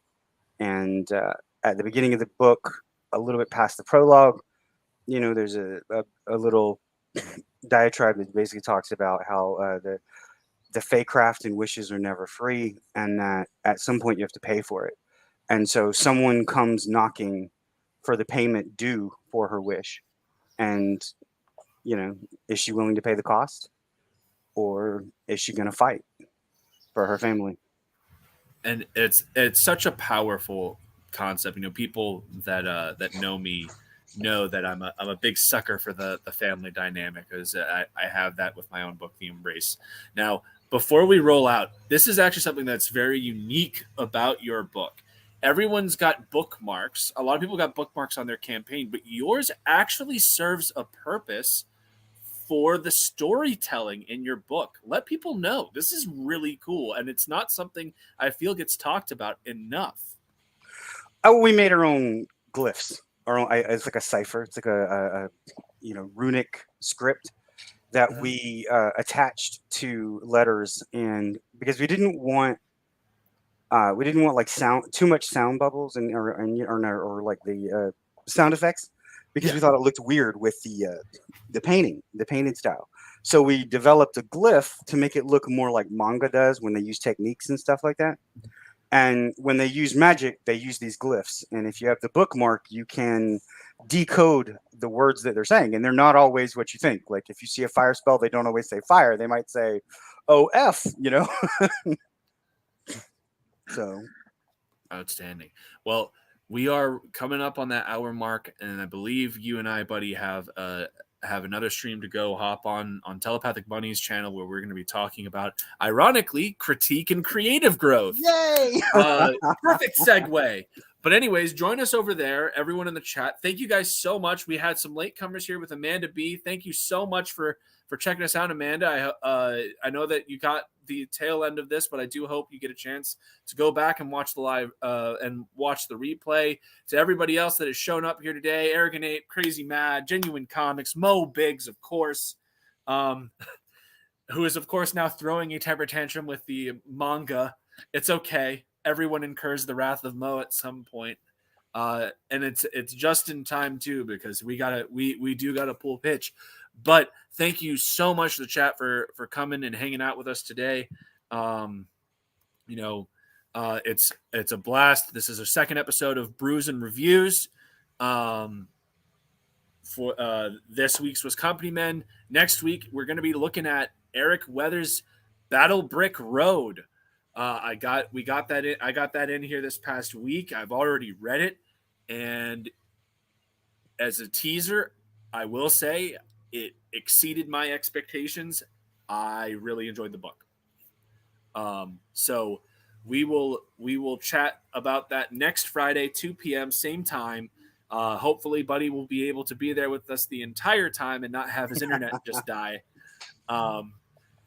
And at the beginning of the book, a little bit past the prologue, there's a little diatribe that basically talks about how the Fae craft and wishes are never free, and that at some point you have to pay for it. And so someone comes knocking for the payment due for her wish. And, is she willing to pay the cost? Or is she going to fight for her family? And it's such a powerful concept. People that know me know that I'm a big sucker for the family dynamic, because I have that with my own book, The Embrace. Now, before we roll out, this is actually something that's very unique about your book. Everyone's got bookmarks. A lot of people got bookmarks on their campaign, but yours actually serves a purpose for the storytelling in your book. Let people know. This is really cool, and it's not something I feel gets talked about enough. Oh, we made our own glyphs. It's like a cipher. It's like a runic script that we attached to letters, and because we didn't want like too much sound bubbles or like the sound effects, because we thought it looked weird with the painted style. So we developed a glyph to make it look more like manga does when they use techniques and stuff like that. And when they use magic, they use these glyphs. And if you have the bookmark, you can decode the words that they're saying. And they're not always what you think. Like if you see a fire spell, they don't always say fire. They might say, "Oh, F," So outstanding. Well, we are coming up on that hour mark, and I believe you and I, buddy, have another stream to go. Hop on Telepathic Bunny's channel, where we're going to be talking about, ironically, critique and creative growth. Yay! Perfect segue. But anyways, join us over there, everyone in the chat. Thank you guys so much. We had some latecomers here with Amanda B. Thank you so much for checking us out, Amanda. I know that you got the tail end of this, but I do hope you get a chance to go back and watch the live and watch the replay. To everybody else that has shown up here today, Aragonate, Crazy Mad, Genuine Comics, Mo Biggs, of course, who is, of course, now throwing a temper tantrum with the manga. It's okay. Everyone incurs the wrath of Mo at some point. And it's just in time too, because we do gotta pull pitch. But thank you so much to the chat for coming and hanging out with us today. It's a blast. This is our second episode of Brews and Reviews. For this week's was Company Men. Next week we're going to be looking at Eric Weathers' Battle Brick Road. I got that in here this past week. I've already read it, and as a teaser, I will say it exceeded my expectations. I really enjoyed the book. So we will chat about that next Friday, 2 p.m. same time. Hopefully, Buddy will be able to be there with us the entire time and not have his internet just die.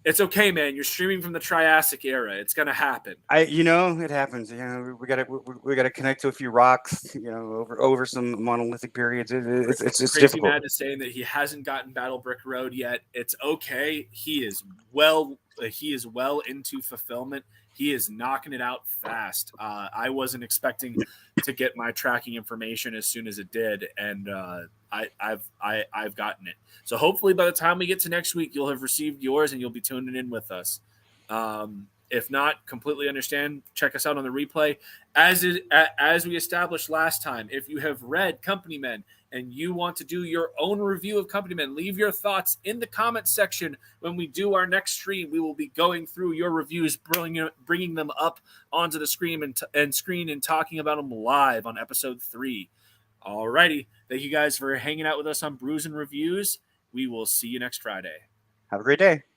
It's okay, man. You're streaming from the Triassic era. It's gonna happen. It happens. We gotta connect to a few rocks. Over some monolithic periods. It's Crazy difficult. Mad is saying that he hasn't gotten Battle Brick Road yet. It's okay. He is well into fulfillment. He is knocking it out fast. I wasn't expecting to get my tracking information as soon as it did, and I've gotten it. So hopefully by the time we get to next week, you'll have received yours and you'll be tuning in with us. If not, completely understand. Check us out on the replay. As we established last time, if you have read Company Men and you want to do your own review of Company Men, leave your thoughts in the comments section. When we do our next stream, we will be going through your reviews, bringing them up onto the screen and talking about them live on episode 3. Alrighty, thank you guys for hanging out with us on Brews and Reviews. We will see you next Friday. Have a great day.